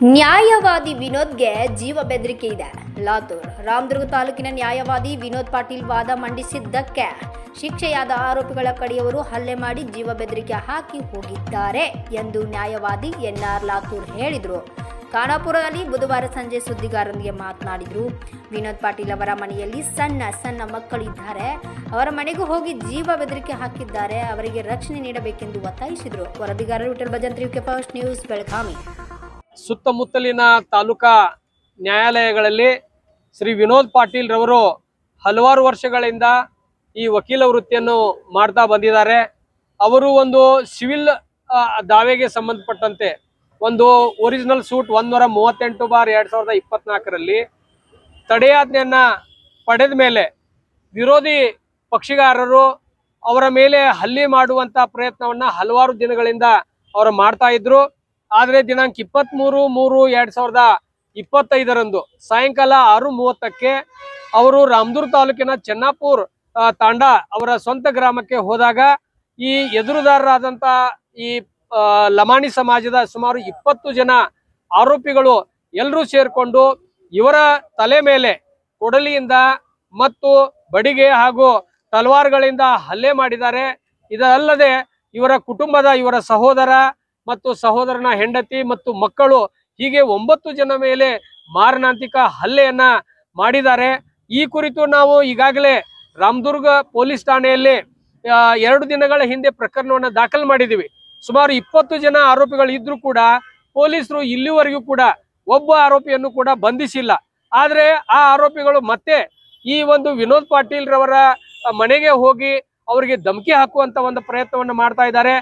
ನ್ಯಾಯವಾದಿ ವಿನೋದ್ಗೆ ಜೀವ ಬೆದರಿಕೆ ಇದೆ. ಲಾತೂರ್ ರಾಮದುರ್ಗ ತಾಲೂಕಿನ ನ್ಯಾಯವಾದಿ ವಿನೋದ್ ಪಾಟೀಲ್ ವಾದ ಮಂಡಿಸಿದ್ದಕ್ಕೆ ಶಿಕ್ಷೆಯಾದ ಆರೋಪಿಗಳ ಕಡೆಯವರು ಹಲ್ಲೆ ಮಾಡಿ ಜೀವ ಬೆದರಿಕೆ ಹಾಕಿ ಹೋಗಿದ್ದಾರೆ ಎಂದು ನ್ಯಾಯವಾದಿ ಎನ್ಆರ್ ಲಾತೂರ್ ಹೇಳಿದರು. ಖಾನಾಪುರದಲ್ಲಿ ಬುಧವಾರ ಸಂಜೆ ಸುದ್ದಿಗಾರರೊಂದಿಗೆ ಮಾತನಾಡಿದರು. ವಿನೋದ್ ಪಾಟೀಲ್ ಅವರ ಮನೆಯಲ್ಲಿ ಸಣ್ಣ ಮಕ್ಕಳಿದ್ದಾರೆ. ಅವರ ಮನೆಗೂ ಹೋಗಿ ಜೀವ ಬೆದರಿಕೆ ಹಾಕಿದ್ದಾರೆ. ಅವರಿಗೆ ರಕ್ಷಣೆ ನೀಡಬೇಕೆಂದು ಒತ್ತಾಯಿಸಿದರು. ವರದಿಗಾರರು Vithal Bhajantri, UK first news, Belagavi. ಸುತ್ತಮುತ್ತಲಿನ ತಾಲೂಕಾ ನ್ಯಾಯಾಲಯಗಳಲ್ಲಿ ಶ್ರೀ ವಿನೋದ್ ಪಾಟೀಲ್ ರವರು ಹಲವಾರು ವರ್ಷಗಳಿಂದ ಈ ವಕೀಲ ವೃತ್ತಿಯನ್ನು ಮಾಡ್ತಾ ಬಂದಿದ್ದಾರೆ. ಅವರು ಒಂದು ಸಿವಿಲ್ ದಾವೆಗೆ ಸಂಬಂಧಪಟ್ಟಂತೆ ಒಂದು ಒರಿಜಿನಲ್ ಸೂಟ್ 138/2024ರಲ್ಲಿ ತಡೆಯಾಜ್ಞೆಯನ್ನ ಪಡೆದ ಮೇಲೆ ವಿರೋಧಿ ಪಕ್ಷಗಾರರು ಅವರ ಮೇಲೆ ಹಲ್ಲೆ ಮಾಡುವಂತ ಪ್ರಯತ್ನವನ್ನ ಹಲವಾರು ದಿನಗಳಿಂದ ಅವರು ಮಾಡ್ತಾ ಇದ್ರು. ಆದರೆ ದಿನಾಂಕ 23/3/2025 ಸಾಯಂಕಾಲ 6:30ಕ್ಕೆ ಅವರು ರಾಮದುರ್ಗ ತಾಲೂಕಿನ ಚೆನ್ನಾಪುರ್ ತಾಂಡ ಅವರ ಸ್ವಂತ ಗ್ರಾಮಕ್ಕೆ ಹೋದಾಗ ಈ ಎದುರುದಾರರಾದಂಥ ಈ ಲಮಾಣಿ ಸಮಾಜದ ಸುಮಾರು 20 ಜನ ಆರೋಪಿಗಳು ಎಲ್ಲರೂ ಸೇರ್ಕೊಂಡು ಇವರ ತಲೆ ಮೇಲೆ ಕೊಡಲಿಯಿಂದ ಮತ್ತು ಬಡಿಗೆ ಹಾಗೂ ತಲವಾರ್ಗಳಿಂದ ಹಲ್ಲೆ ಮಾಡಿದ್ದಾರೆ. ಇದಲ್ಲದೆ ಇವರ ಕುಟುಂಬದ ಇವರ ಸಹೋದರ ಮತ್ತು ಸಹೋದರನ ಹೆಂಡತಿ ಮತ್ತು ಮಕ್ಕಳು ಹೀಗೆ 9 ಜನ ಮೇಲೆ ಮಾರಣಾಂತಿಕ ಹಲ್ಲೆಯನ್ನ ಮಾಡಿದ್ದಾರೆ. ಈ ಕುರಿತು ನಾವು ಈಗಾಗಲೇ ರಾಮದುರ್ಗ ಪೊಲೀಸ್ ಠಾಣೆಯಲ್ಲಿ 2 ದಿನಗಳ ಹಿಂದೆ ಪ್ರಕರಣವನ್ನು ದಾಖಲು ಮಾಡಿದ್ದೀವಿ. ಸುಮಾರು 20 ಜನ ಆರೋಪಿಗಳು ಇದ್ರೂ ಕೂಡ ಪೊಲೀಸರು ಇಲ್ಲಿವರೆಗೂ ಕೂಡ ಒಬ್ಬ ಆರೋಪಿಯನ್ನು ಕೂಡ ಬಂಧಿಸಿಲ್ಲ. ಆದ್ರೆ ಆ ಆರೋಪಿಗಳು ಮತ್ತೆ ಈ ಒಂದು ವಿನೋದ್ ಪಾಟೀಲ್ ರವರ ಮನೆಗೆ ಹೋಗಿ ಅವರಿಗೆ ಧಮಕಿ ಹಾಕುವಂತ ಒಂದು ಪ್ರಯತ್ನವನ್ನು ಮಾಡ್ತಾ ಇದ್ದಾರೆ.